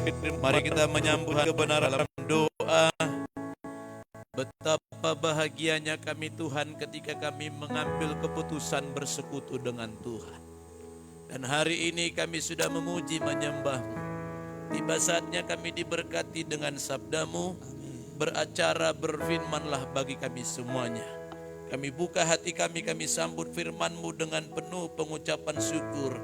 Mari kita menyambut kebenaran dalam doa. Betapa bahagianya kami Tuhan ketika kami mengambil keputusan bersekutu dengan Tuhan. Dan hari ini kami sudah memuji menyembah-Mu. Tiba saatnya kami diberkati dengan sabda-Mu. Beracara berfirmanlah bagi kami semuanya. Kami buka hati kami sambut firman-Mu dengan penuh pengucapan syukur.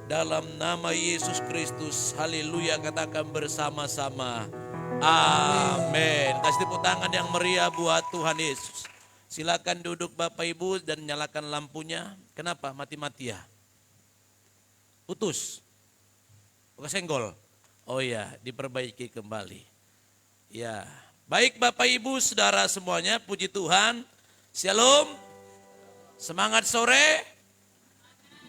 Dalam nama Yesus Kristus, haleluya, katakan bersama-sama. Amin. Kasih tepuk tangan yang meriah buat Tuhan Yesus. Silakan duduk Bapak Ibu dan nyalakan lampunya. Kenapa mati-mati ya? Putus. Bukan senggol. Oh ya, diperbaiki kembali. Ya. Baik Bapak Ibu, saudara semuanya, puji Tuhan. Shalom. Semangat sore.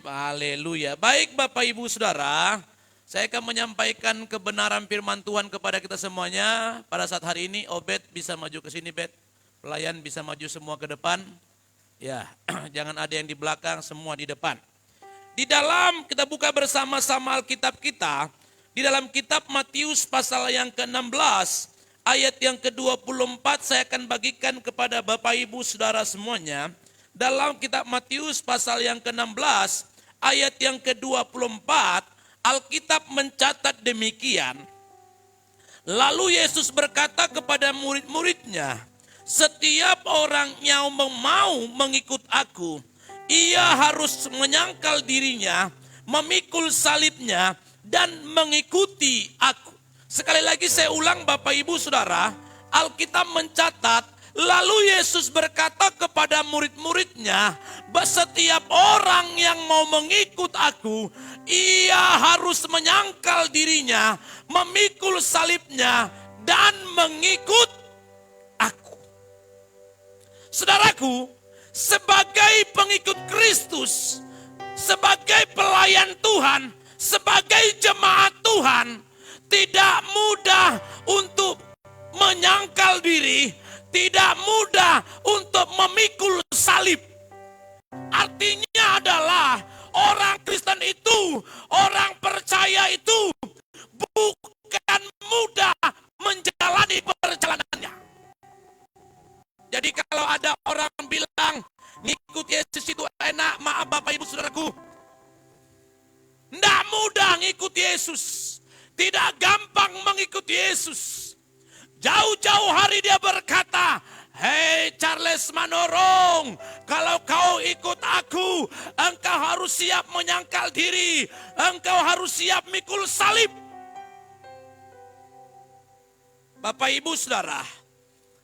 Haleluya. Baik Bapak Ibu saudara, saya akan menyampaikan kebenaran firman Tuhan kepada kita semuanya. Pada saat hari ini, Obed bisa maju ke sini, Bet. Pelayan bisa maju semua ke depan. Ya, jangan ada yang di belakang, semua di depan. Di dalam kita buka bersama-sama Alkitab kita, di dalam kitab Matius pasal yang ke-16, ayat yang ke-24 saya akan bagikan kepada Bapak Ibu Saudara semuanya. Dalam kitab Matius pasal yang ke-16, ayat yang ke-24, Alkitab mencatat demikian. Lalu Yesus berkata kepada murid-muridnya, setiap orang yang mau mengikut aku, ia harus menyangkal dirinya, memikul salibnya, dan mengikuti aku. Sekali lagi saya ulang Bapak Ibu Saudara, Alkitab mencatat, lalu Yesus berkata kepada murid-muridnya, setiap orang yang mau mengikut aku, ia harus menyangkal dirinya, memikul salibnya, dan mengikut aku. Saudaraku, sebagai pengikut Kristus, sebagai pelayan Tuhan, sebagai jemaat Tuhan, tidak mudah untuk menyangkal diri, tidak mudah untuk memikul salib. Artinya adalah orang Kristen itu, orang percaya itu bukan mudah menjalani perjalanannya. Jadi kalau ada orang bilang ngikut Yesus itu enak, maaf Bapak Ibu Saudaraku, tidak mudah ngikut Yesus, tidak gampang mengikut Yesus. Jauh-jauh hari dia berkata, hei Charles Manorong, kalau kau ikut aku, engkau harus siap menyangkal diri, engkau harus siap mikul salib. Bapak Ibu Saudara,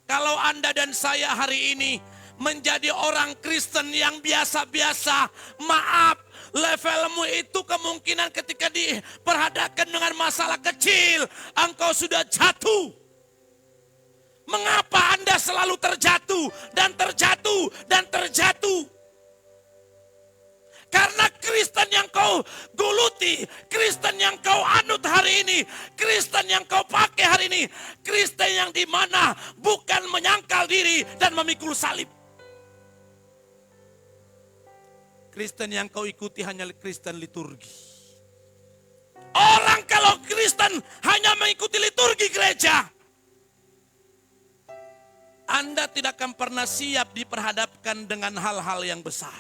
kalau Anda dan saya hari ini menjadi orang Kristen yang biasa-biasa, maaf, levelmu itu kemungkinan ketika diperhadapkan dengan masalah kecil, engkau sudah jatuh. Mengapa Anda selalu terjatuh dan terjatuh dan terjatuh? Karena Kristen yang kau guluti, Kristen yang kau anut hari ini, Kristen yang kau pakai hari ini, Kristen yang dimana bukan menyangkal diri dan memikul salib. Kristen yang kau ikuti hanya Kristen liturgi. Orang kalau Kristen hanya mengikuti liturgi gereja, Anda tidak akan pernah siap diperhadapkan dengan hal-hal yang besar.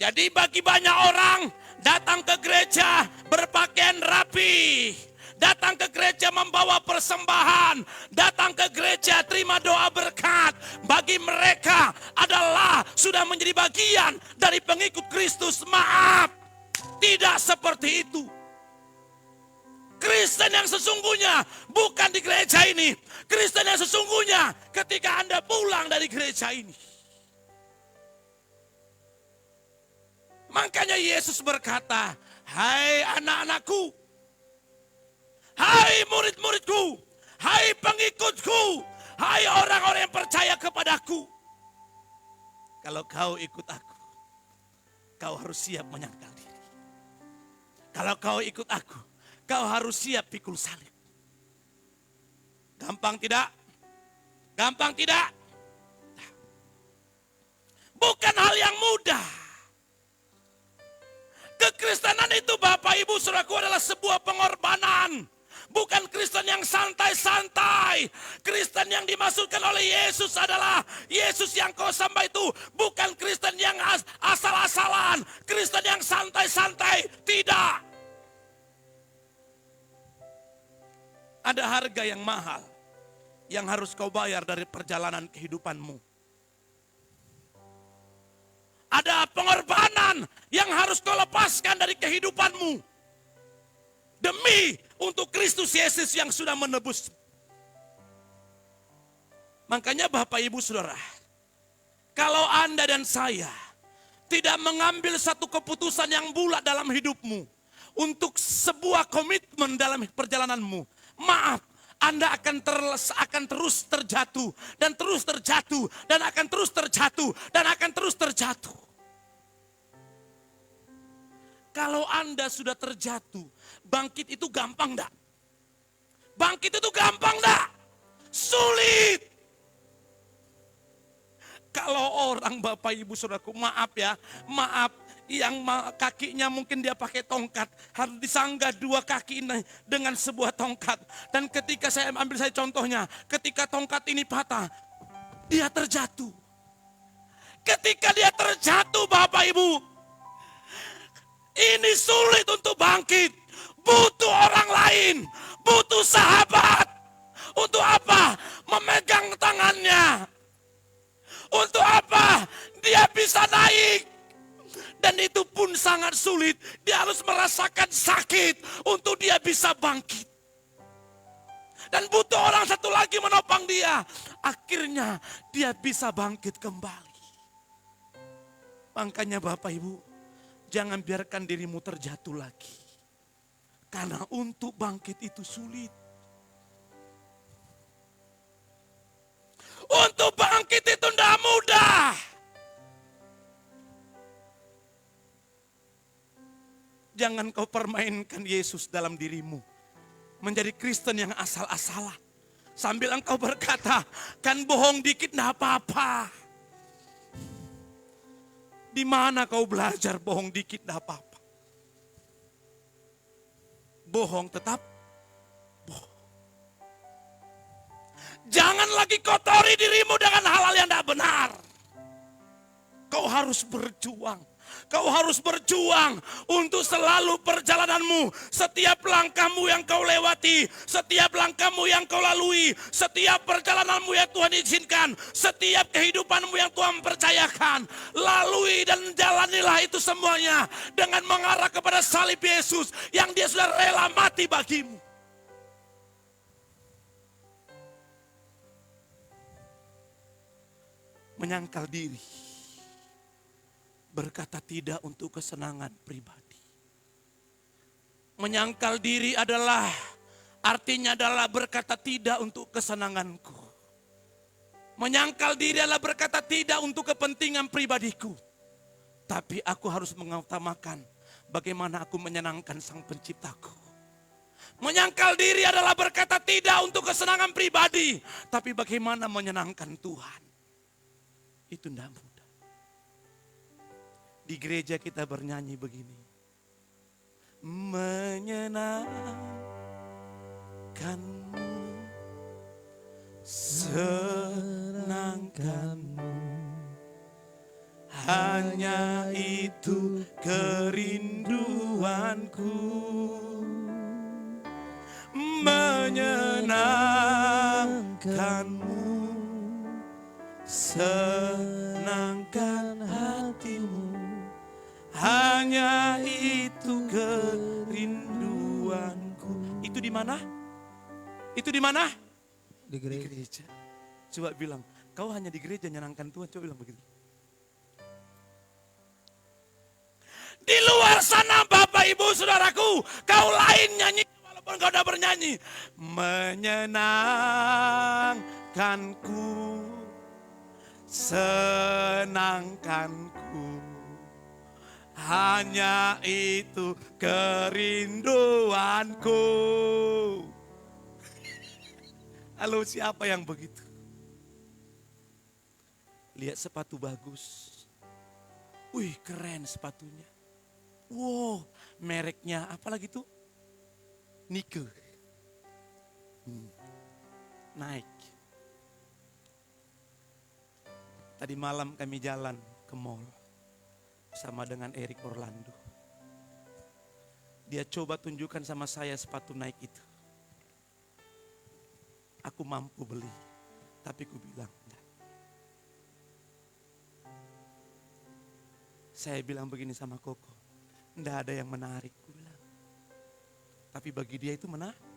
Jadi bagi banyak orang datang ke gereja berpakaian rapi, datang ke gereja membawa persembahan, datang ke gereja terima doa berkat, bagi mereka adalah sudah menjadi bagian dari pengikut Kristus. Maaf, tidak seperti itu. Kristen yang sesungguhnya bukan di gereja ini. Kristen yang sesungguhnya ketika Anda pulang dari gereja ini. Makanya Yesus berkata, hai anak-anakku, hai murid-muridku, hai pengikutku, hai orang-orang yang percaya kepadaku. Kalau kau ikut aku, kau harus siap menyangkal diri. Kalau kau ikut aku, kau harus siap pikul salib. Gampang tidak? Gampang tidak? Bukan hal yang mudah. Kekristenan itu Bapak Ibu Ibu Saudaraku adalah sebuah pengorbanan. Bukan Kristen yang santai-santai. Kristen yang dimaksudkan oleh Yesus adalah Yesus yang kau sembah itu bukan Kristen yang asal-asalan. Kristen yang santai-santai. Tidak. Ada harga yang mahal yang harus kau bayar dari perjalanan kehidupanmu. Ada pengorbanan yang harus kau lepaskan dari kehidupanmu. Demi untuk Kristus Yesus yang sudah menebus. Makanya Bapak Ibu Saudara, kalau Anda dan saya tidak mengambil satu keputusan yang bulat dalam hidupmu, untuk sebuah komitmen dalam perjalananmu, maaf, Anda akan terus terjatuh, dan terus terjatuh, dan akan terus terjatuh, dan akan terus terjatuh. Kalau Anda sudah terjatuh, bangkit itu gampang enggak? Bangkit itu gampang enggak? Sulit. Kalau orang Bapak Ibu Saudaraku, maaf ya, maaf, yang kakinya mungkin dia pakai tongkat, harus disanggah dua kaki ini dengan sebuah tongkat. Dan ketika saya contohnya, ketika tongkat ini patah, dia terjatuh. Ketika dia terjatuh Bapak Ibu, ini sulit untuk bangkit. Butuh orang lain, butuh sahabat. Untuk apa? Memegang tangannya. Untuk apa? Dia bisa naik. Dan itu pun sangat sulit. Dia harus merasakan sakit untuk dia bisa bangkit. Dan butuh orang satu lagi menopang dia. Akhirnya dia bisa bangkit kembali. Makanya Bapak Ibu, jangan biarkan dirimu terjatuh lagi. Karena untuk bangkit itu sulit. Untuk bangkit itu tidak mudah. Jangan kau permainkan Yesus dalam dirimu. Menjadi Kristen yang asal-asalan. Sambil engkau berkata, kan bohong dikit tidak apa-apa. Di mana kau belajar bohong dikit tidak apa-apa? Bohong tetap bohong. Jangan lagi kotori dirimu dengan hal-hal yang tidak benar. Kau harus berjuang. Kau harus berjuang untuk selalu perjalananmu. Setiap langkahmu yang kau lewati, setiap langkahmu yang kau lalui, setiap perjalananmu yang Tuhan izinkan, setiap kehidupanmu yang Tuhan percayakan, lalui dan jalanilah itu semuanya dengan mengarah kepada salib Yesus yang dia sudah rela mati bagimu. Menyangkal diri, berkata tidak untuk kesenangan pribadi. Menyangkal diri artinya adalah berkata tidak untuk kesenanganku. Menyangkal diri adalah berkata tidak untuk kepentingan pribadiku. Tapi aku harus mengutamakan bagaimana aku menyenangkan Sang Penciptaku. Menyangkal diri adalah berkata tidak untuk kesenangan pribadi. Tapi bagaimana menyenangkan Tuhan. Itu tidak mudah. Di gereja kita bernyanyi begini. Menyenangkanmu, senangkanmu, hanya itu kerinduanku. Menyenangkanmu, senangkan hatimu, hanya itu kerinduanku. Itu di mana? Itu di mana? Di gereja. Di gereja. Coba bilang, kau hanya di gereja nyenangkan Tuhan. Coba bilang begitu. Di luar sana Bapak Ibu Saudaraku, kau lain nyanyi walaupun kau udah bernyanyi. Menyenangkanku, senangkanku, hanya itu kerinduanku. Halo, siapa yang begitu? Lihat sepatu bagus. Wih, keren sepatunya. Wow, Mereknya apa lagi tuh? Nike. Naik. Tadi malam kami jalan ke mall bersama dengan Erik Orlando. Dia coba tunjukkan sama saya sepatu Nike itu. Aku mampu beli, tapi ku bilang enggak. Saya bilang begini sama Koko, enggak ada yang menarik, ku bilang. Tapi bagi dia itu menarik.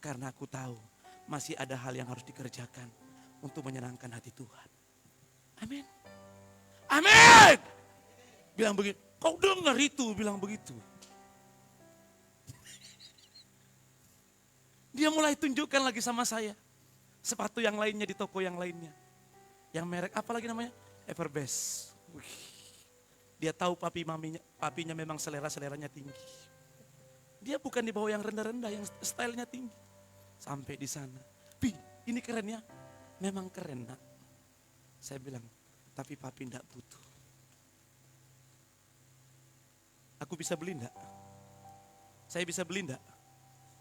Karena aku tahu masih ada hal yang harus dikerjakan untuk menyenangkan hati Tuhan. Amin. Amin. Bilang begitu. Kau dengar itu bilang begitu. Dia mulai tunjukkan lagi sama saya. Sepatu yang lainnya di toko yang lainnya. Yang merek apa lagi namanya? Everbest. Dia tahu papinya memang selera-seleranya tinggi. Dia bukan di bawah yang rendah-rendah, yang stylenya tinggi. Sampai di sana. Pi, ini keren ya. Memang keren nak. Saya bilang, tapi papi enggak butuh. Aku bisa beli enggak? Saya bisa beli enggak?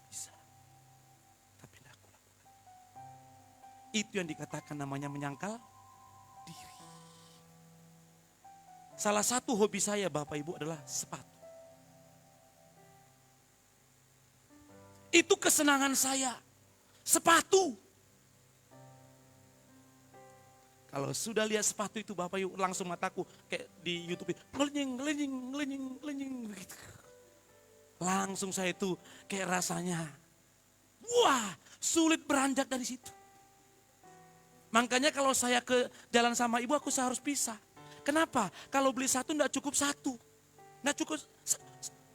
Bisa. Tapi enggak aku lakukan. Itu yang dikatakan namanya menyangkal diri. Salah satu hobi saya Bapak Ibu adalah sepatu. Itu kesenangan saya. Sepatu. Kalau sudah lihat sepatu itu Bapak Ibu langsung mataku kayak di YouTube. Ngelenying begitu. Langsung saya itu kayak rasanya. Wah, sulit beranjak dari situ. Makanya kalau saya ke jalan sama ibu aku harus pisah. Kenapa? Kalau beli satu enggak cukup satu. Enggak cukup,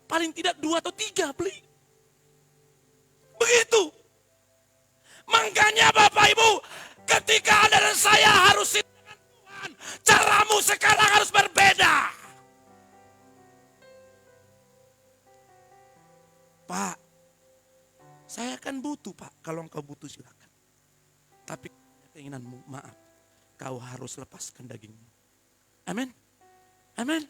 paling tidak 2 atau 3 beli. Begitu. Makanya Bapak Ibu, ketika Anda dan saya harus hidup dengan Tuhan, caramu sekarang harus berbeda. Pak, saya akan butuh Pak, kalau engkau butuh silakan. Tapi keinginanmu, maaf, kau harus lepaskan dagingmu. Amin. Amin.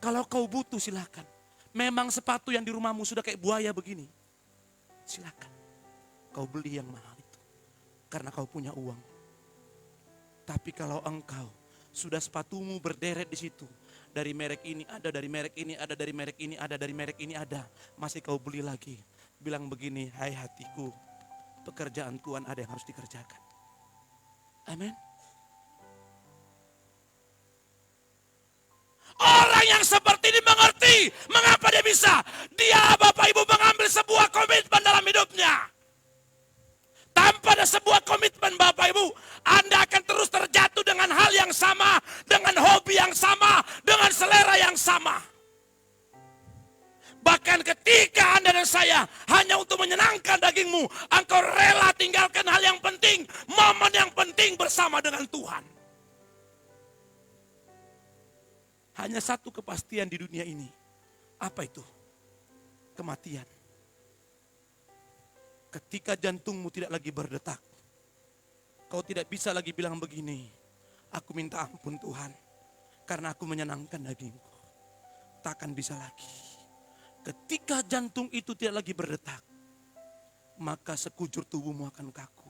Kalau kau butuh silakan. Memang sepatu yang di rumahmu sudah kayak buaya begini. Silakan. Kau beli yang mahal itu. Karena kau punya uang. Tapi kalau engkau sudah sepatumu berderet di situ. Dari merek ini ada, dari merek ini ada, dari merek ini ada, dari merek ini ada. Masih kau beli lagi. Bilang begini, hai hatiku. Pekerjaan Tuhan ada yang harus dikerjakan. Amin. Orang yang seperti ini mengerti mengapa dia bisa. Dia Bapak Ibu mengambil sebuah komitmen dalam hidupnya. Tanpa ada sebuah komitmen Bapak Ibu, Anda akan terus terjatuh dengan hal yang sama, dengan hobi yang sama, dengan selera yang sama. Bahkan ketika Anda dan saya hanya untuk menyenangkan dagingmu, engkau rela tinggalkan hal yang penting, momen yang penting bersama dengan Tuhan. Hanya satu kepastian di dunia ini. Apa itu? Kematian. Ketika jantungmu tidak lagi berdetak, kau tidak bisa lagi bilang begini, aku minta ampun Tuhan, karena aku menyenangkan dagingku. Takkan bisa lagi. Ketika jantung itu tidak lagi berdetak, maka sekujur tubuhmu akan kaku.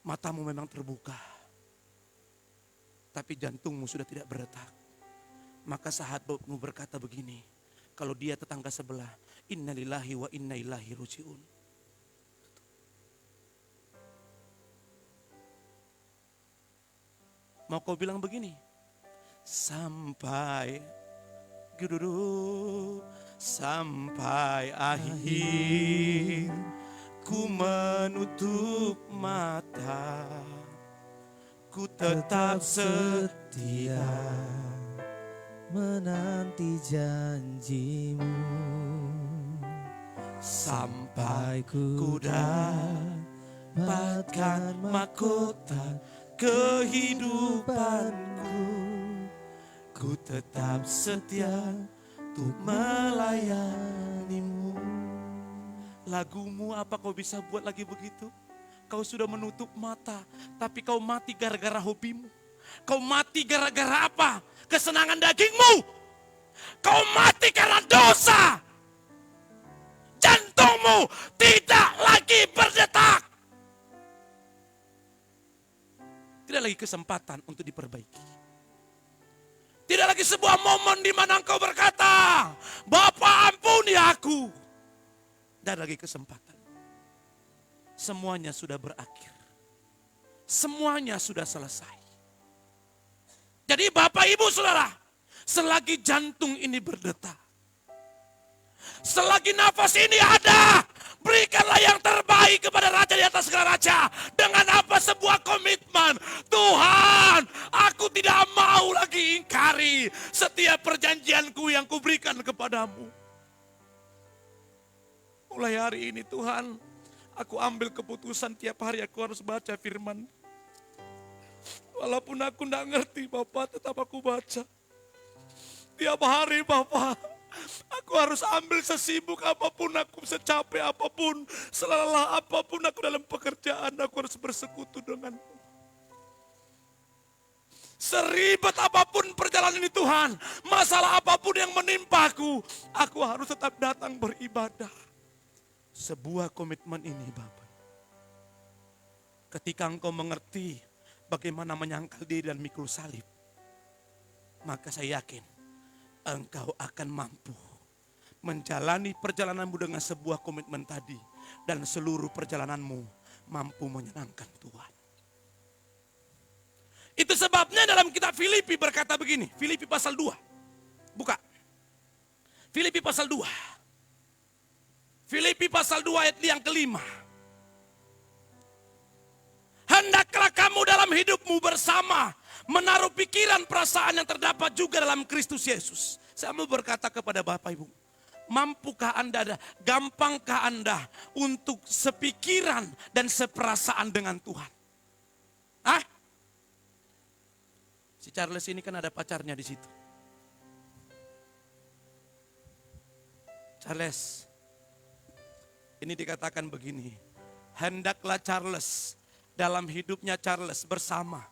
Matamu memang terbuka, tapi jantungmu sudah tidak berdetak. Maka sahabatmu berkata begini, kalau dia tetangga sebelah, innalillahi wa inna ilaihi raji'un. Mau kau bilang begini, sampai akhir ku menutup mata, ku tetap setia menanti janjimu sampai ku dapatkan mahkota kehidupanku. Ku tetap setia untuk melayanimu. Lagumu apa kau bisa buat lagi begitu? Kau sudah menutup mata, tapi kau mati gara-gara hobimu. Kau mati gara-gara apa? Kesenangan dagingmu. Kau mati karena dosa. Jantungmu tidak lagi berdetak. Tidak lagi kesempatan untuk diperbaiki. Tidak lagi sebuah momen di mana engkau berkata, Bapa ampuni aku. Tidak lagi kesempatan. Semuanya sudah berakhir. Semuanya sudah selesai. Jadi Bapak Ibu Saudara, selagi jantung ini berdetak, selagi nafas ini ada, berikanlah yang terbaik kepada Raja di atas segala raja. Dengan apa? Sebuah komitmen. Tuhan, aku tidak mau lagi ingkari setiap perjanjianku yang kuberikan kepadamu. Mulai hari ini Tuhan, aku ambil keputusan tiap hari aku harus baca firman. Walaupun aku tidak ngerti Bapak, tetap aku baca. Tiap hari Bapak, aku harus ambil sesibuk apapun aku, secapek apapun, selelah apapun aku dalam pekerjaan, aku harus bersekutu denganmu. Seribet apapun perjalanan ini Tuhan, masalah apapun yang menimpaku, aku harus tetap datang beribadah. Sebuah komitmen ini Bapak. Ketika engkau mengerti bagaimana menyangkal diri dan mikul salib, maka saya yakin engkau akan mampu menjalani perjalananmu dengan sebuah komitmen tadi. Dan seluruh perjalananmu mampu menyenangkan Tuhan. Itu sebabnya dalam kitab Filipi berkata begini. Filipi pasal 2. Buka. Filipi pasal 2. Filipi pasal 2 ayat yang kelima. Hendaklah kamu dalam hidupmu bersama menaruh pikiran perasaan yang terdapat juga dalam Kristus Yesus. Saya mau berkata kepada Bapak Ibu, mampukah Anda, gampangkah Anda untuk sepikiran dan seperasaan dengan Tuhan? Hah? Si Charles ini kan ada pacarnya di situ. Charles, ini dikatakan begini, hendaklah Charles dalam hidupnya Charles bersama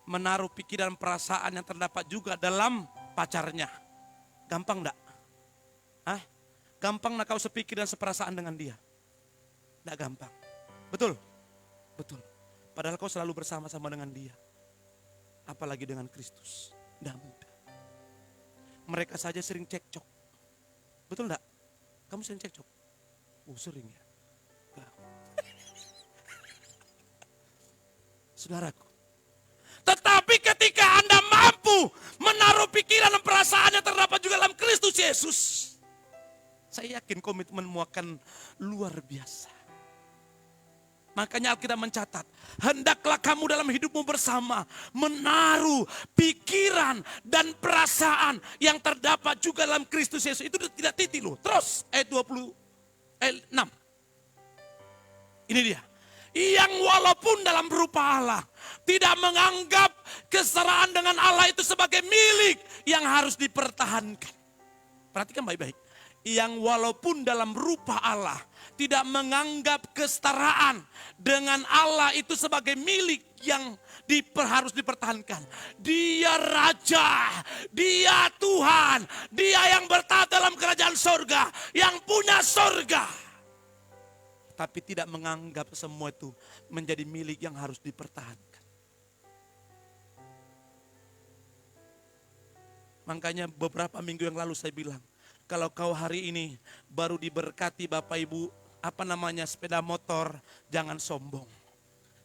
menaruh pikiran perasaan yang terdapat juga dalam pacarnya. Gampang enggak? Hah? Gampang enggak kau sepikir dan seperasaan dengan dia? Enggak gampang. Betul? Betul. Padahal kau selalu bersama-sama dengan dia. Apalagi dengan Kristus. Enggak mudah. Mereka saja sering cekcok. Betul enggak? Kamu sering cekcok? Sering ya. Saudaraku. Tetapi ketika Anda mampu menaruh pikiran dan perasaan yang terdapat juga dalam Kristus Yesus, saya yakin komitmenmu akan luar biasa. Makanya Alkitab mencatat, hendaklah kamu dalam hidupmu bersama menaruh pikiran dan perasaan yang terdapat juga dalam Kristus Yesus. Itu tidak titik loh. Terus ayat 6. Ini dia. Yang walaupun dalam rupa Allah tidak menganggap kesetaraan dengan Allah itu sebagai milik yang harus dipertahankan. Perhatikan baik-baik. Yang walaupun dalam rupa Allah tidak menganggap kesetaraan dengan Allah itu sebagai milik yang harus dipertahankan. Dia Raja, Dia Tuhan, Dia yang bertata dalam kerajaan sorga, yang punya sorga. Tapi tidak menganggap semua itu menjadi milik yang harus dipertahankan. Makanya beberapa minggu yang lalu saya bilang, kalau kau hari ini baru diberkati Bapak Ibu, sepeda motor, jangan sombong.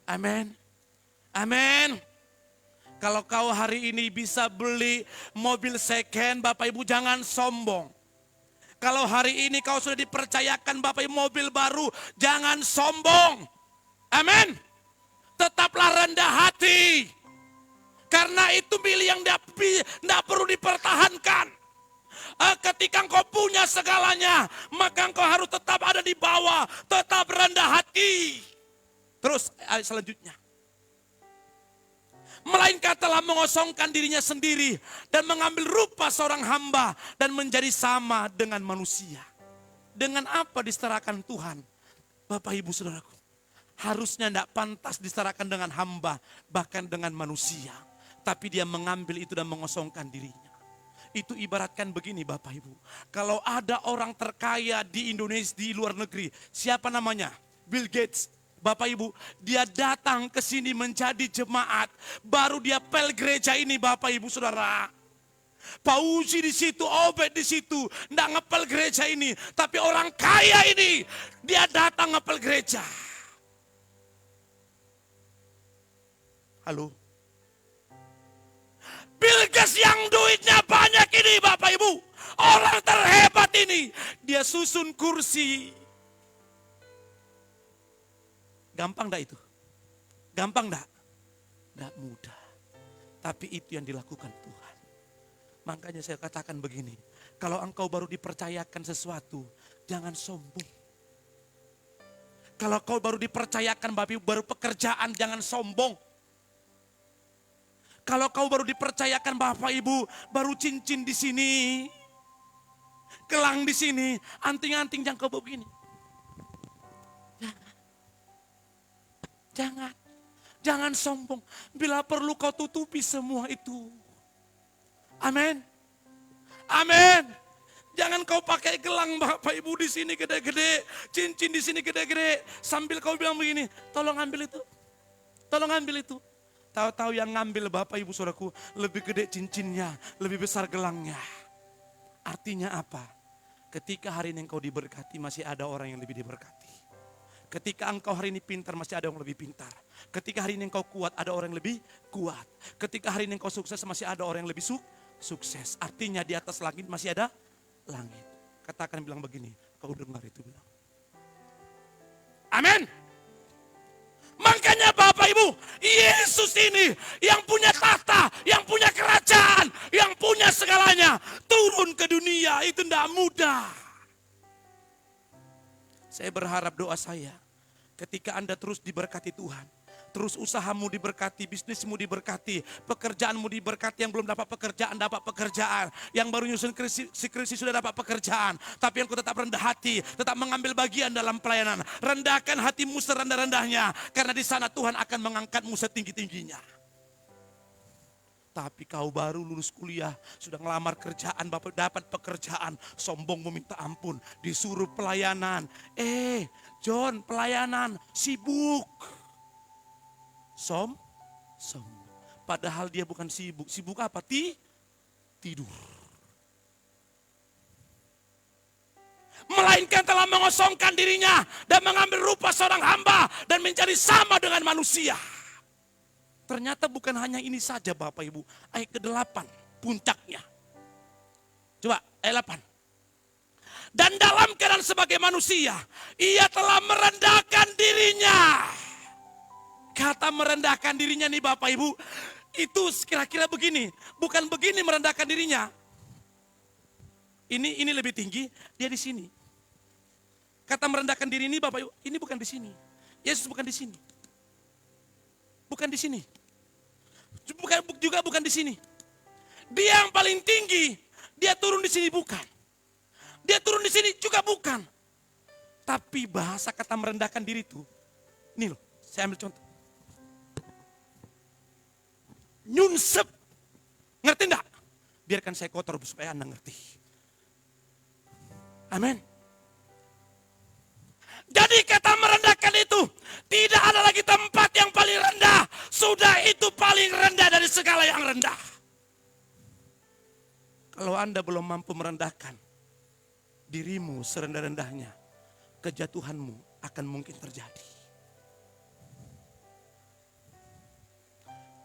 Amin. Amin. Kalau kau hari ini bisa beli mobil second, Bapak Ibu jangan sombong. Kalau hari ini kau sudah dipercayakan Bapak Ibu mobil baru, jangan sombong. Amin. Tetaplah rendah hati. Karena itu milik yang tidak perlu dipertahankan. Ketika engkau punya segalanya, maka engkau harus tetap ada di bawah, tetap rendah hati. Terus ayat selanjutnya. Melainkan telah mengosongkan dirinya sendiri dan mengambil rupa seorang hamba dan menjadi sama dengan manusia. Dengan apa disetarakan Tuhan? Bapak Ibu Saudaraku, harusnya tidak pantas disetarakan dengan hamba, bahkan dengan manusia. Tapi dia mengambil itu dan mengosongkan dirinya. Itu ibaratkan begini Bapak Ibu. Kalau ada orang terkaya di Indonesia, di luar negeri. Siapa namanya? Bill Gates. Bapak Ibu, dia datang ke sini menjadi jemaat. Baru dia pel gereja ini Bapak Ibu Saudara. Pausi di situ, Obed di situ. Nggak ngepel gereja ini. Tapi orang kaya ini, dia datang ngepel gereja. Halo? Bill Gates yang duitnya banyak ini Bapak Ibu. Orang terhebat ini. Dia susun kursi. Gampang enggak itu? Gampang enggak? Enggak mudah. Tapi itu yang dilakukan Tuhan. Makanya saya katakan begini. Kalau engkau baru dipercayakan sesuatu, jangan sombong. Kalau kau baru dipercayakan Bapak Ibu, baru pekerjaan, jangan sombong. Kalau kau baru dipercayakan Bapak Ibu, baru cincin di sini, gelang di sini, anting-anting jangan kau bawa begini. Jangan sombong. Bila perlu kau tutupi semua itu. Amin. Amin. Jangan kau pakai gelang Bapak Ibu di sini gede-gede, cincin di sini gede-gede, sambil kau bilang begini, tolong ambil itu. Tolong ambil itu. Tahu-tahu yang ngambil Bapak Ibu Saudaraku, lebih gede cincinnya, lebih besar gelangnya. Artinya apa? Ketika hari ini engkau diberkati, masih ada orang yang lebih diberkati. Ketika engkau hari ini pintar, masih ada yang lebih pintar. Ketika hari ini engkau kuat, ada orang yang lebih kuat. Ketika hari ini engkau sukses, masih ada orang yang lebih sukses. Artinya di atas langit masih ada langit. Katakan bilang begini, kau dengar itu bilang. Amin. Makanya Bapak Ibu, Yesus ini yang punya tahta, yang punya kerajaan, yang punya segalanya. Turun ke dunia itu tidak mudah. Saya berharap doa saya, ketika Anda terus diberkati Tuhan, terus usahamu diberkati, bisnismu diberkati, pekerjaanmu diberkati, yang belum dapat pekerjaan, yang baru nyusun skripsi sudah dapat pekerjaan, tapi yang kau tetap rendah hati, tetap mengambil bagian dalam pelayanan. Rendahkan hatimu serendah-rendahnya, karena di sana Tuhan akan mengangkatmu setinggi-tingginya. Tapi kau baru lulus kuliah, sudah ngelamar kerjaan, Bapak dapat pekerjaan, sombong meminta ampun, disuruh pelayanan. John, pelayanan, sibuk. Padahal dia bukan sibuk. Sibuk apa? Tidur. Melainkan telah mengosongkan dirinya dan mengambil rupa seorang hamba dan menjadi sama dengan manusia. Ternyata bukan hanya ini saja Bapak Ibu. Ayat ke-8 puncaknya. Coba ayat 8. Dan dalam keadaan sebagai manusia, ia telah merendahkan dirinya. Kata merendahkan dirinya nih Bapak Ibu, itu kira-kira begini. Bukan begini merendahkan dirinya. Ini lebih tinggi, dia di sini. Kata merendahkan diri ini Bapak Ibu, ini bukan di sini. Yesus bukan di sini. Bukan di sini. Juga bukan di sini. Dia yang paling tinggi, dia turun di sini bukan. Dia turun di sini juga bukan. Tapi bahasa kata merendahkan diri itu, nih loh, saya ambil contoh. Nyunsep. Ngerti enggak? Biarkan saya kotor supaya Anda ngerti. Amin. Jadi kata merendahkan itu, tidak ada lagi tempat yang paling rendah. Sudah itu paling rendah dari segala yang rendah. Kalau Anda belum mampu merendahkan dirimu serendah-rendahnya, kejatuhanmu akan mungkin terjadi.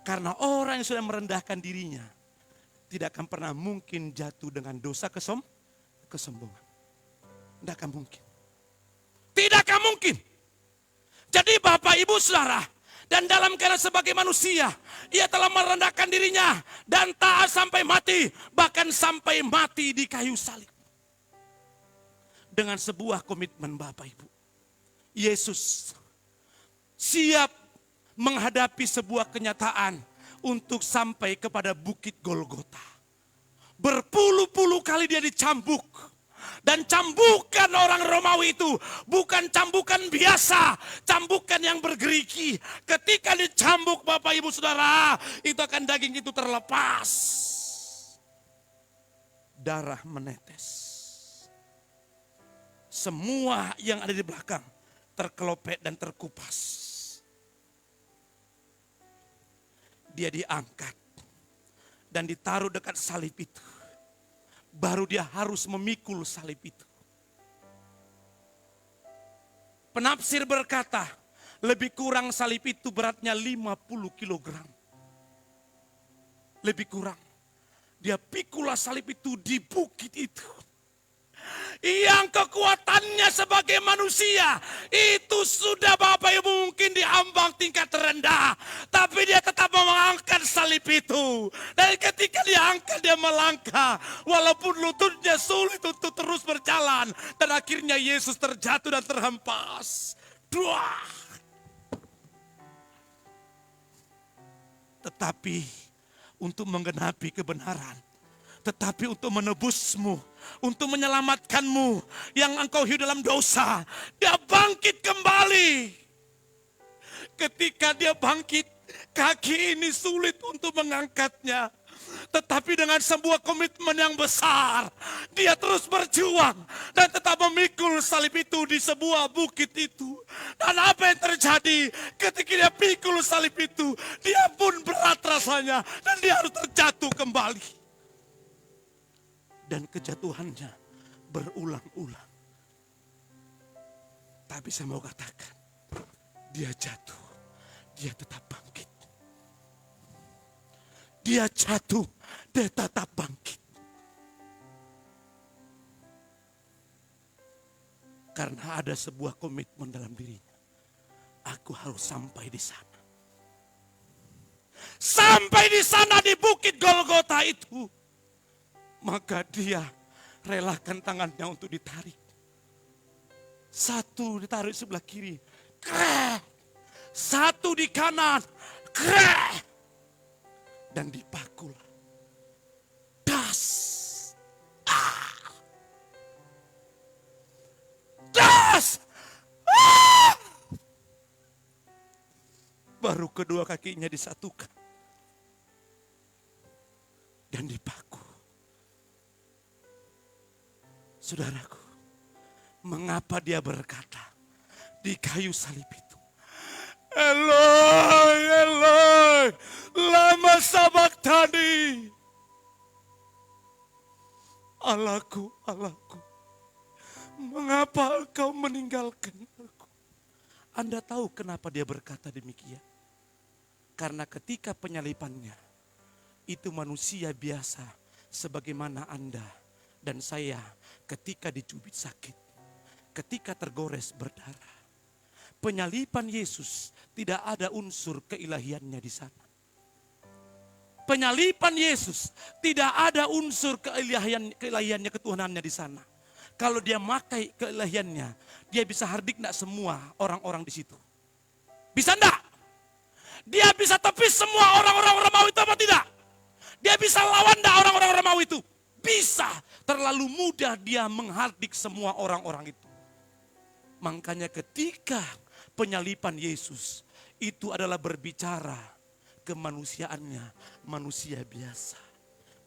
Karena orang yang sudah merendahkan dirinya, tidak akan pernah mungkin jatuh dengan dosa kesombongan. Tidak akan mungkin. Tidak akan mungkin. Jadi Bapak Ibu Saudara, dan dalam keadaan sebagai manusia, ia telah merendahkan dirinya dan taat sampai mati, bahkan sampai mati di kayu salib. Dengan sebuah komitmen Bapak Ibu, Yesus siap menghadapi sebuah kenyataan untuk sampai kepada bukit Golgota. Berpuluh-puluh kali dia dicambuk. Dan cambukan orang Romawi itu bukan cambukan biasa, cambukan yang bergerigi. Ketika dicambuk Bapak Ibu Saudara, itu akan daging itu terlepas. Darah menetes. Semua yang ada di belakang terkelopek dan terkupas. Dia diangkat dan ditaruh dekat salib itu. Baru dia harus memikul salib itu. Penafsir berkata, lebih kurang salib itu beratnya 50 kilogram. Lebih kurang. Dia pikulah salib itu di bukit itu. Yang kekuatannya sebagai manusia itu sudah Bapak Ibu mungkin diambang tingkat terendah, tapi dia tetap mengangkat salib itu. Dan ketika dia angkat, dia melangkah walaupun lututnya sulit untuk terus berjalan, dan akhirnya Yesus terjatuh dan terhempas. Duah. Tetapi untuk menggenapi kebenaran, tetapi untuk menebusmu, untuk menyelamatkanmu yang engkau hidup dalam dosa, dia bangkit kembali. Ketika dia bangkit, kaki ini sulit untuk mengangkatnya. Tetapi dengan sebuah komitmen yang besar, dia terus berjuang dan tetap memikul salib itu di sebuah bukit itu. Dan apa yang terjadi ketika dia pikul salib itu, dia pun berat rasanya dan dia harus terjatuh kembali. Dan kejatuhannya berulang-ulang. Tapi saya mau katakan, dia jatuh, dia tetap bangkit. Dia jatuh, dia tetap bangkit. Karena ada sebuah komitmen dalam dirinya. Aku harus sampai di sana. Sampai di sana di bukit Golgota itu. Maka dia relakan tangannya untuk ditarik. Satu ditarik sebelah kiri. Krek. Satu di kanan. Krek. Dan dipakul. Das. Ah. Das. Ah. Baru kedua kakinya disatukan. Dan dipaku. Saudaraku, mengapa dia berkata di kayu salib itu, Eloi, Eloi, lama sabachthani. Allahku, Allahku, mengapa engkau meninggalkan aku? Anda tahu kenapa dia berkata demikian? Karena ketika penyalipannya, itu manusia biasa sebagaimana Anda dan saya ketika dicubit sakit, ketika tergores berdarah. Penyalipan Yesus tidak ada unsur keilahiannya di sana. Penyalipan Yesus tidak ada unsur keilahiannya, ketuhanannya di sana. Kalau dia makai keilahiannya, dia bisa hardik enggak semua orang-orang di situ? Bisa enggak? Dia bisa tepis semua orang-orang Romawi itu apa tidak? Dia bisa lawan enggak orang-orang Romawi itu? Bisa. Terlalu mudah dia menghardik semua orang-orang itu. Makanya ketika penyalipan Yesus itu adalah berbicara kemanusiaannya, manusia biasa.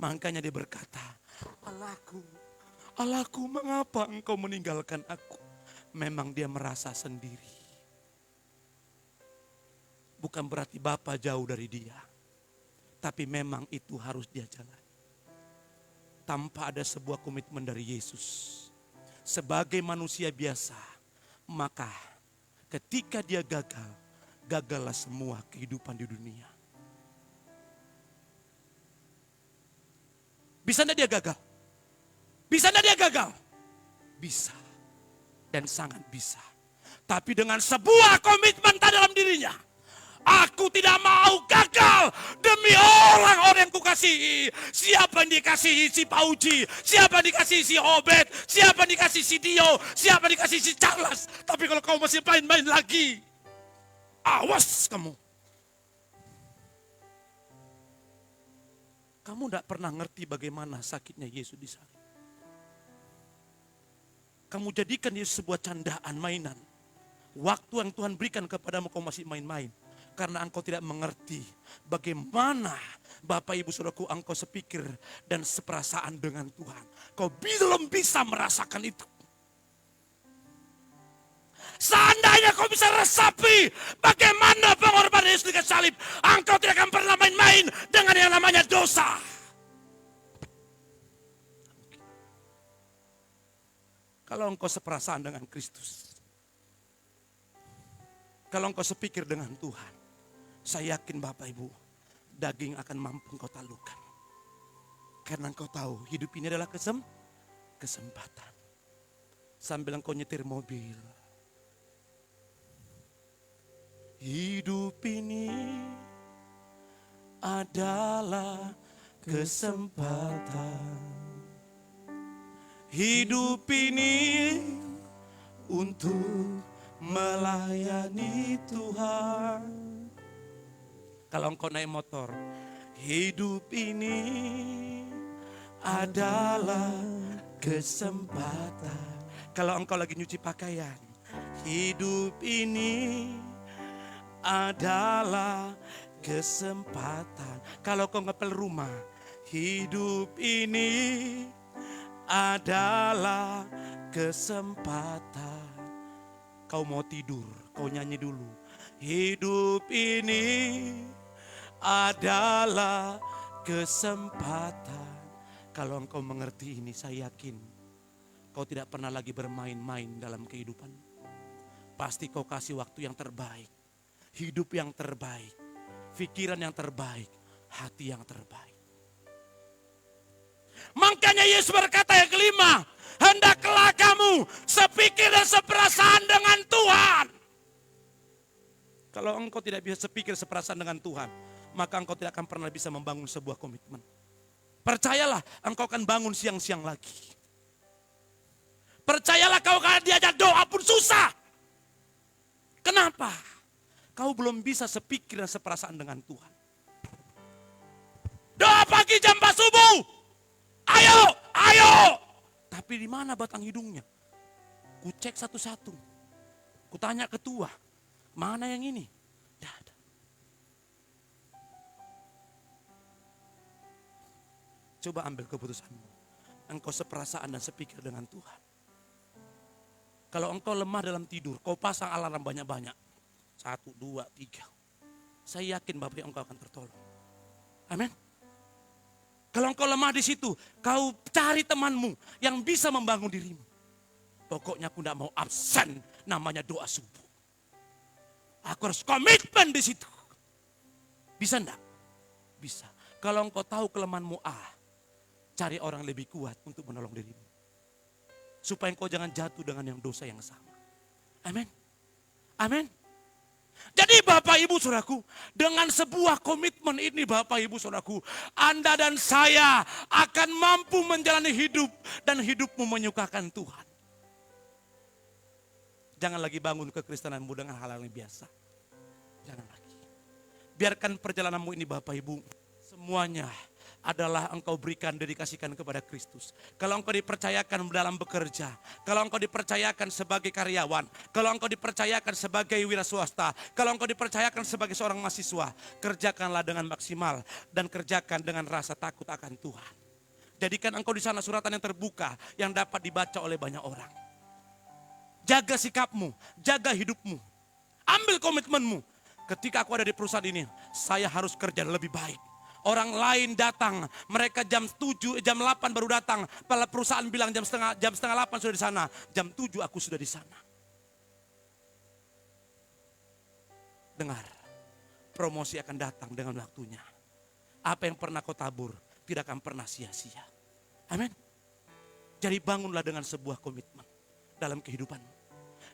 Makanya dia berkata, Allahku, Allahku, mengapa engkau meninggalkan aku? Memang dia merasa sendiri. Bukan berarti Bapa jauh dari dia. Tapi memang itu harus dia jalani. Tanpa ada sebuah komitmen dari Yesus. Sebagai manusia biasa, maka ketika dia gagal, gagallah semua kehidupan di dunia. Bisa enggak dia gagal? Bisa enggak dia gagal? Bisa. Dan sangat bisa. Tapi dengan sebuah komitmen dalam dirinya. Aku tidak mau gagal demi orang-orang yang kukasihi. Siapa yang dikasihi si Pauji, siapa yang dikasihi si Obed, siapa yang dikasihi si Dio, siapa yang dikasihi si Charles. Tapi kalau kau masih main-main lagi, awas kamu. Kamu tidak pernah ngerti bagaimana sakitnya Yesus di sana. kamu jadikan Yesus sebuah candaan, mainan. Waktu yang Tuhan berikan kepadamu kau masih main-main. Karena engkau tidak mengerti bagaimana Bapak Ibu Saudaraku engkau sepikir dan seperasaan dengan Tuhan. Kau belum bisa merasakan itu. Seandainya kau bisa resapi bagaimana pengorbanan Yesus di kayu salib, engkau tidak akan pernah main-main dengan yang namanya dosa. Kalau engkau seperasaan dengan Kristus, kalau engkau sepikir dengan Tuhan, saya yakin Bapak Ibu, daging akan mampu engkau taklukkan. Karena engkau tahu hidup ini adalah kesempatan. Sambil engkau nyetir mobil, hidup ini adalah kesempatan. Hidup ini untuk melayani Tuhan. Kalau engkau naik motor, hidup ini adalah kesempatan. Kalau engkau lagi nyuci pakaian, hidup ini adalah kesempatan. Kalau kau ngepel rumah, hidup ini adalah kesempatan. Kau mau tidur, kau nyanyi dulu. Hidup ini adalah kesempatan. Kalau engkau mengerti ini, saya yakin kau tidak pernah lagi bermain-main dalam kehidupan. Pasti kau kasih waktu yang terbaik, hidup yang terbaik, pikiran yang terbaik, hati yang terbaik. Makanya Yesus berkata yang kelima, hendaklah kamu sepikir dan seperasaan dengan Tuhan. Kalau engkau tidak bisa sepikir seperasaan dengan Tuhan, maka engkau tidak akan pernah bisa membangun sebuah komitmen. Percayalah, engkau akan bangun siang-siang lagi. Percayalah, kau akan diajak doa pun susah. Kenapa? Kau belum bisa sepikir dan seperasaan dengan Tuhan. Doa pagi jam 4 subuh. Ayo, ayo. Tapi di mana batang hidungnya? Ku cek satu-satu. Ku tanya ketua, mana yang ini? Tidak ada. Coba ambil keputusanmu. Engkau seperasaan dan sepikir dengan Tuhan. Kalau engkau lemah dalam tidur, kau pasang alarm banyak-banyak. 1, 2, 3. Saya yakin Bapak engkau akan tertolong. Amin. Kalau engkau lemah di situ, kau cari temanmu yang bisa membangun dirimu. Pokoknya aku tidak mau absen, namanya doa subuh. Aku harus komitmen di situ. Bisa enggak? Bisa. Kalau engkau tahu kelemahanmu cari orang lebih kuat untuk menolong dirimu. Supaya engkau jangan jatuh dengan yang dosa yang sama. Amin. Amin. Jadi Bapak Ibu Saudaraku, dengan sebuah komitmen ini Bapak Ibu Saudaraku, Anda dan saya akan mampu menjalani hidup dan hidupmu menyukakan Tuhan. Jangan lagi bangun kekristenanmu dengan hal-hal yang biasa. Jangan lagi. Biarkan perjalananmu ini Bapak Ibu, semuanya adalah engkau berikan, dedikasikan kepada Kristus. Kalau engkau dipercayakan dalam bekerja, kalau engkau dipercayakan sebagai karyawan, kalau engkau dipercayakan sebagai wira swasta, kalau engkau dipercayakan sebagai seorang mahasiswa, kerjakanlah dengan maksimal dan kerjakan dengan rasa takut akan Tuhan. Jadikan engkau di sana suratan yang terbuka yang dapat dibaca oleh banyak orang. Jaga sikapmu, jaga hidupmu, ambil komitmenmu. Ketika aku ada di perusahaan ini, saya harus kerja lebih baik. Orang lain datang, mereka jam 7, jam 8 baru datang. Kepala perusahaan bilang jam setengah 8 sudah di sana. Jam 7 aku sudah di sana. Dengar, promosi akan datang dengan waktunya. Apa yang pernah kau tabur tidak akan pernah sia-sia. Amin. Jadi bangunlah dengan sebuah komitmen dalam kehidupanmu.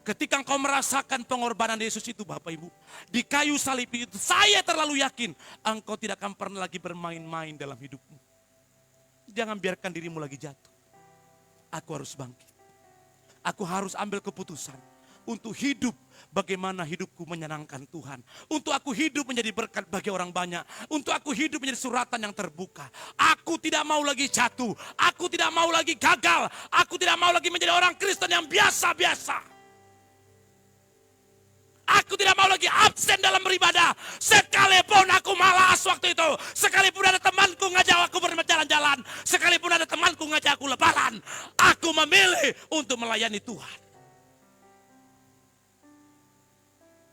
Ketika engkau merasakan pengorbanan Yesus itu Bapak Ibu, di kayu salib itu, saya terlalu yakin engkau tidak akan pernah lagi bermain-main dalam hidupmu. Jangan biarkan dirimu lagi jatuh. Aku harus bangkit. Aku harus ambil keputusan. untuk hidup bagaimana hidupku menyenangkan Tuhan. Untuk aku hidup menjadi berkat bagi orang banyak. Untuk aku hidup menjadi suratan yang terbuka. Aku tidak mau lagi jatuh. Aku tidak mau lagi gagal. Aku tidak mau lagi menjadi orang Kristen yang biasa-biasa. Aku tidak mau lagi absen dalam beribadah. Sekalipun aku malas waktu itu. Sekalipun ada temanku ngajak aku berjalan-jalan. Sekalipun ada temanku ngajak aku lebaran. Aku memilih untuk melayani Tuhan.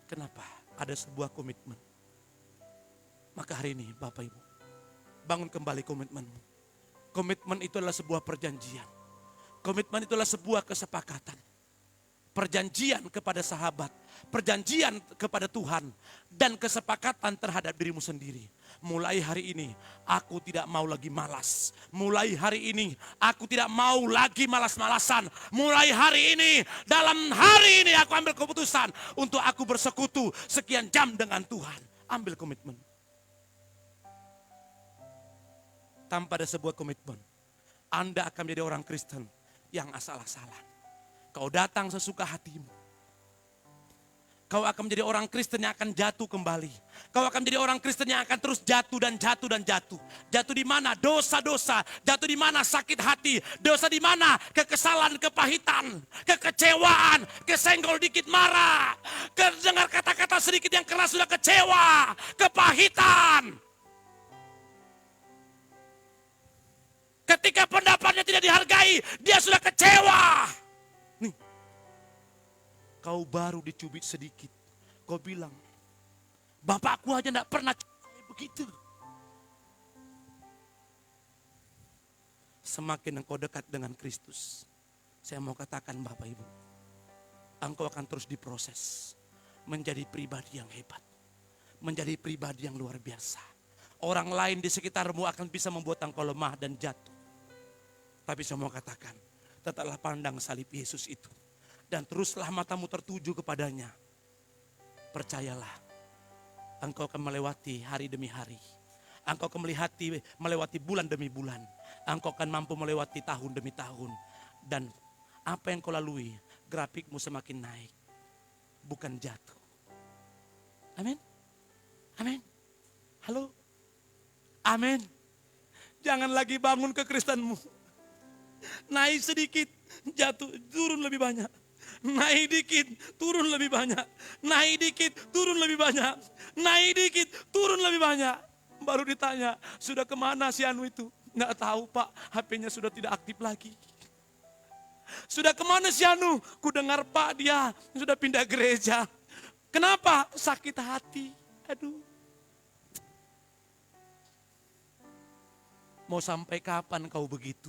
Kenapa? Ada sebuah komitmen. Maka hari ini Bapak Ibu, bangun kembali komitmenmu. Komitmen itu adalah sebuah perjanjian. Komitmen itu adalah sebuah kesepakatan. Perjanjian kepada sahabat, perjanjian kepada Tuhan, dan kesepakatan terhadap dirimu sendiri. Mulai hari ini, aku tidak mau lagi malas. Mulai hari ini, aku tidak mau lagi malas-malasan. Mulai hari ini, dalam hari ini aku ambil keputusan untuk aku bersekutu sekian jam dengan Tuhan. Ambil komitmen. Tanpa ada sebuah komitmen, Anda akan menjadi orang Kristen yang asal-asalan. Kau datang sesuka hatimu. Kau akan menjadi orang Kristen yang akan jatuh kembali. Kau akan menjadi orang Kristen yang akan terus jatuh dan jatuh dan jatuh. Jatuh di mana? Dosa-dosa. Jatuh di mana? Sakit hati. Dosa di mana? Kekesalan, kepahitan, kekecewaan, kesenggol dikit marah. Dengar kata-kata sedikit yang keras sudah kecewa, kepahitan. Ketika pendapatnya tidak dihargai, dia sudah kecewa. Nih, kau baru dicubit sedikit. Kau bilang, bapakku aja tidak pernah kayak begitu. Semakin engkau dekat dengan Kristus, saya mau katakan Bapak Ibu, engkau akan terus diproses menjadi pribadi yang hebat. Menjadi pribadi yang luar biasa. Orang lain di sekitarmu akan bisa membuat engkau lemah dan jatuh. Tapi saya mau katakan, tetaplah pandang salib Yesus itu. Dan teruslah matamu tertuju kepadanya. Percayalah, engkau akan melewati hari demi hari. Engkau akan melewati bulan demi bulan. Engkau akan mampu melewati tahun demi tahun. Dan apa yang kau lalui, grafikmu semakin naik. Bukan jatuh. Amin. Amin. Halo. Amin. Jangan lagi bangun kekristenmu. Naik sedikit, jatuh, turun lebih banyak. Naik dikit, turun lebih banyak. Naik dikit, turun lebih banyak. Naik dikit, turun lebih banyak. Baru ditanya, sudah kemana si Anu itu? Nggak tahu Pak, HP-nya sudah tidak aktif lagi. Sudah kemana si Anu? Ku dengar Pak dia sudah pindah gereja. Kenapa? Sakit hati. Aduh. Mau sampai kapan kau begitu?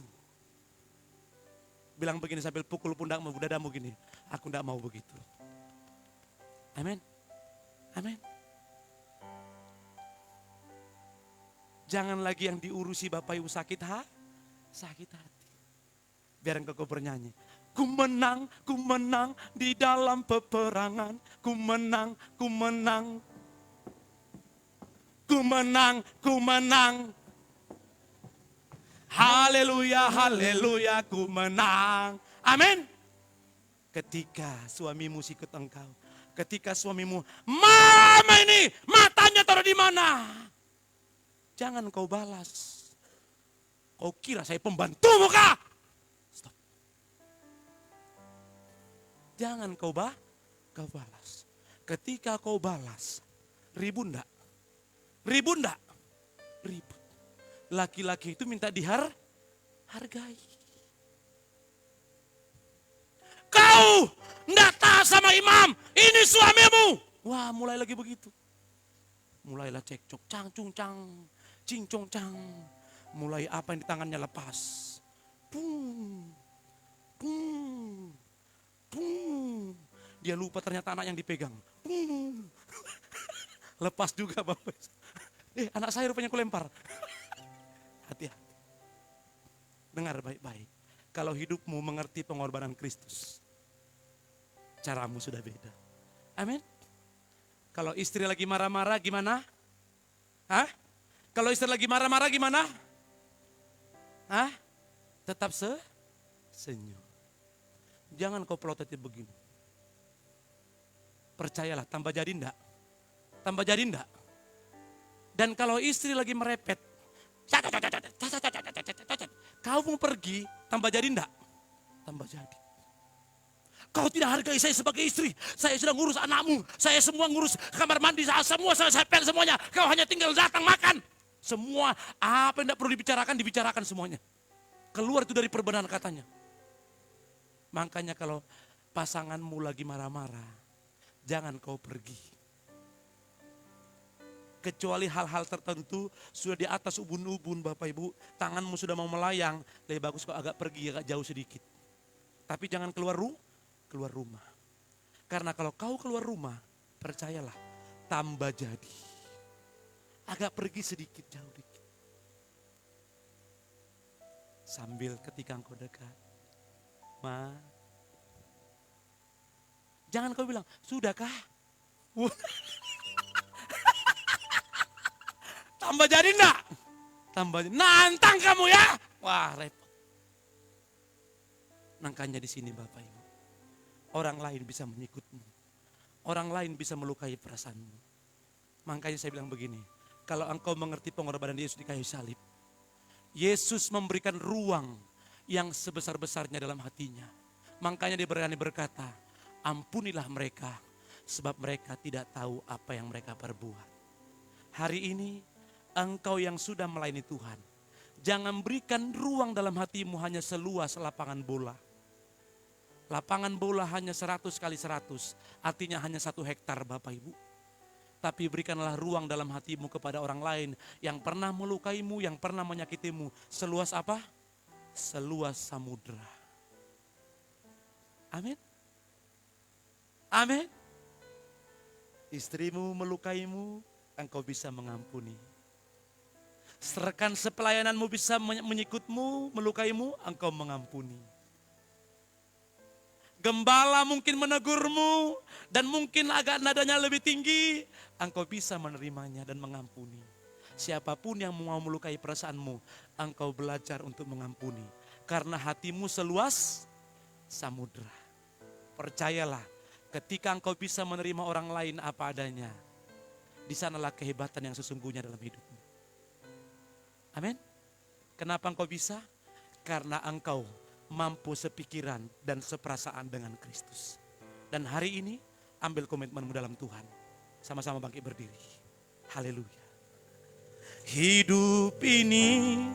Bilang begini sambil pukul pundakmu, dadamu gini. Aku tidak mau begitu. Amin. Amin. Jangan lagi yang diurusi Bapak Ibu sakit hati. Biar engkau bernyanyi. Ku menang di dalam peperangan. Ku menang. Haleluya, haleluya, ku menang. Amin. Ketika suamimu sikut engkau. Ketika suamimu, mama ini matanya taruh di mana? Jangan kau balas. Kau kira saya pembantumu kah? Stop. Jangan kau balas. Ketika kau balas, ribut enggak? Ribut. Laki-laki itu minta dihargai. Kau enggak taat sama imam, ini suamimu. Wah, mulai lagi begitu. Mulailah cekcok, cing-cong cang. Mulai apa yang di tangannya lepas. Pung. Dia lupa ternyata anak yang dipegang. Pung. Lepas juga Bapak. Anak saya rupanya aku lempar. Hati-hati. Dengar baik-baik. Kalau hidupmu mengerti pengorbanan Kristus, caramu sudah beda. Amin. Kalau istri lagi marah-marah gimana? Hah? Kalau istri lagi marah-marah gimana? Hah? Tetap senyum. Jangan kau pelototi begini. percayalah tambah jadi enggak. Tambah jadi enggak. Dan kalau istri lagi merepet, kau mau pergi, tambah jadi enggak? Tambah jadi. Kau tidak hargai saya sebagai istri. Saya sudah ngurus anakmu. Saya semua ngurus kamar mandi. Semua saya pel semuanya. Kau hanya tinggal datang makan. Semua apa yang tidak perlu dibicarakan, dibicarakan semuanya. Keluar itu dari perbenaran katanya. Makanya kalau pasanganmu lagi marah-marah, jangan kau pergi. Kecuali hal-hal tertentu sudah di atas ubun-ubun Bapak Ibu. Tanganmu sudah mau melayang, lebih bagus kau agak pergi, agak jauh sedikit. Tapi jangan keluar rumah. Karena kalau kau keluar rumah, percayalah, tambah jadi. Agak pergi sedikit, jauh dikit. Sambil ketika engkau dekat, jangan kau bilang, sudahkah? Tambah jadi enggak? Tambah jadi, nantang kamu ya? Wah repot. Makanya di sini Bapak Ibu. Orang lain bisa mengikutmu. Orang lain bisa melukai perasaanmu. Makanya saya bilang begini. Kalau engkau mengerti pengorbanan Yesus di kayu salib. Yesus memberikan ruang yang sebesar-besarnya dalam hatinya. Makanya dia berani berkata, ampunilah mereka. Sebab mereka tidak tahu apa yang mereka perbuat. Hari ini engkau yang sudah melayani Tuhan. Jangan berikan ruang dalam hatimu hanya seluas lapangan bola. Lapangan bola hanya 100 kali 100, artinya hanya 1 hektar Bapak Ibu. Tapi berikanlah ruang dalam hatimu kepada orang lain yang pernah melukaimu, yang pernah menyakitimu. Seluas apa? Seluas samudera. Amin. Amin. Istrimu melukaimu, engkau bisa mengampuni. Rekan sepelayananmu bisa menyikutmu, melukaimu, engkau mengampuni. Gembala mungkin menegurmu dan mungkin agak nadanya lebih tinggi, engkau bisa menerimanya dan mengampuni. Siapapun yang mau melukai perasaanmu, engkau belajar untuk mengampuni. Karena hatimu seluas samudera. Percayalah, ketika engkau bisa menerima orang lain apa adanya, di sanalah kehebatan yang sesungguhnya dalam hidupmu. Amin. Kenapa engkau bisa? Karena engkau mampu sepikiran dan seperasaan dengan Kristus. Dan hari ini ambil komitmenmu dalam Tuhan. Sama-sama bangkit berdiri. Haleluya. Hidup ini